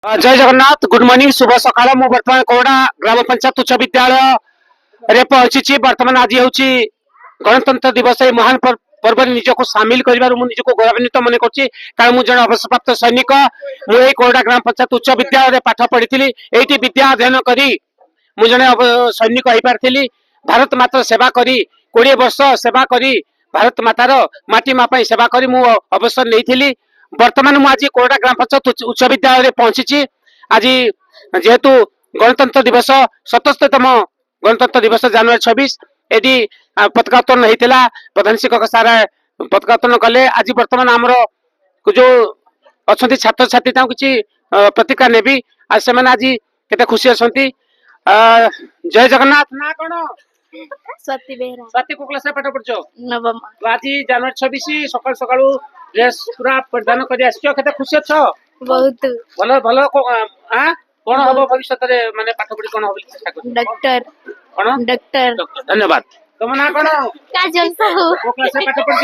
जय Jagannath good morning शुभ सकाळ मु वर्तमान कोड़ा ग्राम पंचायत उच्च विद्यालय रे पहुंची वर्तमान आज हूँ गणतंत्र दिवस महान पर्व निजक सामिल कर निजक गौरवान्वित मन कर मुझे अवसरप्राप्त सैनिक मुझे कोड़ा ग्राम पंचायत उच्च विद्यालय पाठ पढ़ी ये विद्या अध्ययन कर मुझे सैनिक हो पारी भारत माता सेवा करी 20 वर्ष सेवा करी भारत मातार माटी मापाई सेवा करी मु अवसर नहीं वर्तमान मुझे कोड़ा ग्राम पंचायत उच्च विद्यालय पहुंची आज जेहेतु गणतंत्र दिवस 77तम गणतंत्र दिवस जनवरी 26 यदि पताका उत्तोलन होता प्रधान शिक्षक सारा पताका उत्तोलन कले आज वर्तमान आमर जो अच्छा छात्र छात्री किसी प्रतिक्रिया नेबी आज से आज केते खुशी अच्छा जय जगन्नाथ ना कौन स्वाति बेहरा स्वाति को क्लास पाठ पढ़छ नवम तो आज जनवरी 26 सकाल सकाल ड्रेस पूरा परिधान कर आसो केते खुशी अच्छा बहुत भलो भलो हां कौन हम भविष्य माने पाठ पढ़ी कौन होबी चेष्टा कर डॉक्टर कौन डॉक्टर धन्यवाद तुम ना कौन काजल साहू को क्लास पाठ पढ़छ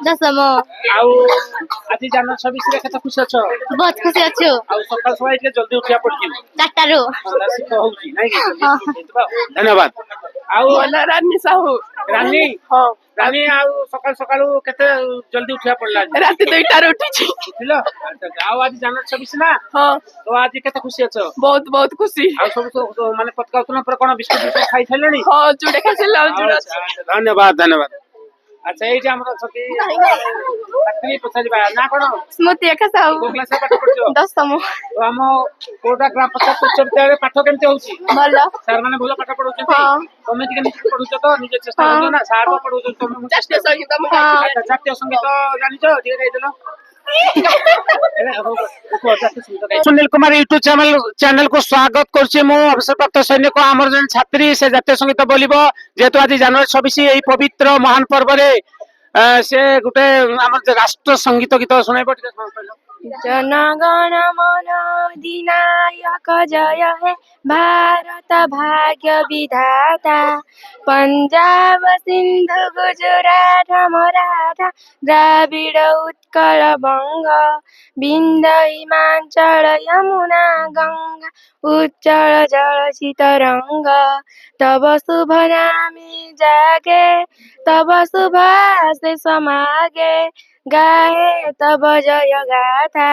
दशम आउ आज जनवरी 26 रे केते खुशी अच्छा बहुत खुशी अच्छो आउ सकाल सकाल के जल्दी उठिया पड़की चारटारो होउची नै कि धन्यवाद आउ रानी साहू रानी हाँ रानी आउ सकाल सकाल केते जल्दी उठिया पड़ला रात 2टार उठी बुझलो आउ आज जनवरी 26 ना हाँ तो आज केते खुशी अच्छा बहुत बहुत खुशी आ सब माने पतका उत्तोलन पर कोन बिस्कुट खाई थलेनी हाँ जुड़े खाई धन्यवाद धन्यवाद अच्छा ये हमर छथि तकनी पछाइबा ना कोन स्मृति एका साहू को क्लास पाठ पढ़छो दशम तो हम कोटा ग्राम पंचायत उच्च विद्यालय पाठ केमते होउची भल सर माने भलो पाठ पढौछथि हाँ। तमे टिके निजे पढौछ तो निजे चेष्टा करछो ना सर को पढौछ तमे मु चेष्टा जातीय संगीत हाँ जातीय संगीत जानिछो ठीक है देलो सुनील कुमार यूट्यूब चैनल को स्वागत करछि मो अवसर प्राप्त सैनिक आमर जन छात्री से जातीय संगीत बोलिबो जेतु आज जनवरी 26 एई पवित्र महान पर्व रे से गुटे आमर राष्ट्र संगीत गीत सुनाइबो ठीक है जनगण मन अधिनायक जय हे भारत भाग्य विधाता पंजाब सिंधु गुजरात मराठा द्राविड उत्कल बंग विंध्य हिमाचल यमुना गंगा उच्चल जल तरंग तब शुभ नामे जागे तब शुभाशे समागे गाए तब जय गाथा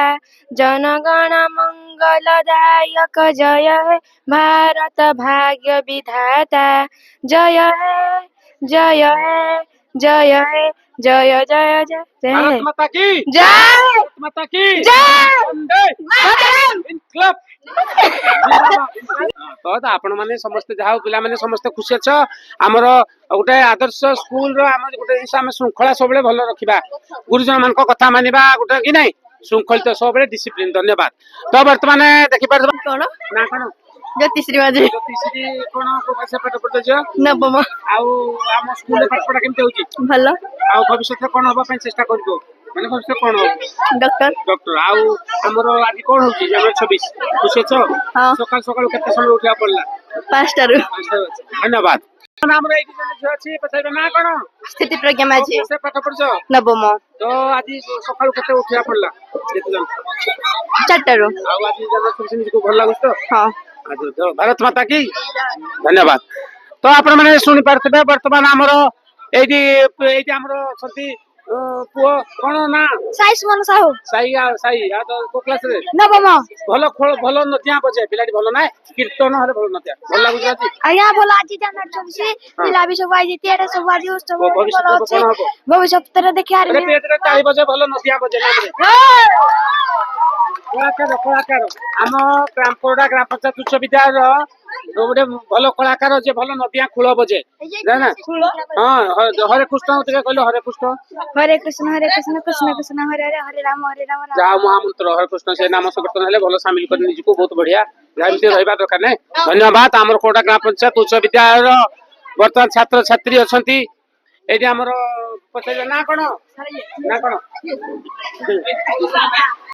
जनगण मंगलदायक जय हे भारत भाग्य विधाता जय हे जय हे जय हे जय जय जय जय भारत माता की जय भारत माता की जय वंदे मातरम इनकलाब तो आपण माने समस्त जाओ पिला माने समस्त खुशी छ हमर गोटे आदर्श स्कूल रो हमर गोटे हम श्रृंखला सबले भलो रखिबा गुरुजन मान को कथा मानिबा गोटे कि नै श्रृंखलित सबले डिसिप्लिन धन्यवाद तो वर्तमान देखि पार कौन ना कोन ज्योतिश्री माझी ज्योतिश्री कोन को भाषा पाठ पढतो छ नवम आउ हम स्कूल रे पाठ पढा केमते होची भल आउ भविष्य रे कोन होबा पे चेष्टा करबो माने भविष्य कोन हो डॉक्टर डॉक्टर आउ हमर आज कोन होची जनवरी 26 खुशी छ हाँ सकाल सकाल केते समय उठिया पड़ला 5टार धन्यवाद हमरा एठी जने छ अछि पछाइबा ना कोन स्थिति प्रज्ञा माझी से पाठ पढछ नवम तो आज सकाल केते उठिया पड़ला केते जन 4टार आउ आज जनवरी 26 को भल लागुस तो हाँ आज तो भारत माता की धन्यवाद तो आपण माने सुनि पारथबे वर्तमान हमरो एठी एठी हमरो छथि पुओ कोन ना साई सुमन साहू साई साई आ तो को क्लास रे नवम भलो खोल भलो नतिया बजे पिलाटी भलो ना कीर्तन हरे भलो नतिया भल लागुस आज आया बोला आज जनवरी 26 पिला भी सब आई जेती एटा सब आज उत्सव भविष्य बोला कोन अछि हबो भविष्य तरह देखि आर अरे पेट रे 4 बजे भलो नतिया बजे ना रे कलाकार आम कोड़ा ग्राम पंचायत उच्च विद्यालय गोटे भल कलाकार जे भल नदिया खूल बजे जाना हाँ हरे कृष्ण कहले हरे कृष्ण कृष्ण कृष्ण कृष्ण हरे हरे हरे राम जहाँ महामंत्र हरे कृष्ण से नाम संकीर्तन हेले भल सामिल कर निजको बहुत बढ़िया जमी रहा दरकार ना धन्यवाद आमर कोड़ा ग्राम पंचायत उच्च विद्यालय वर्तमान छात्र छात्री अच्छा ये आमर पचार ना कौन ना कौन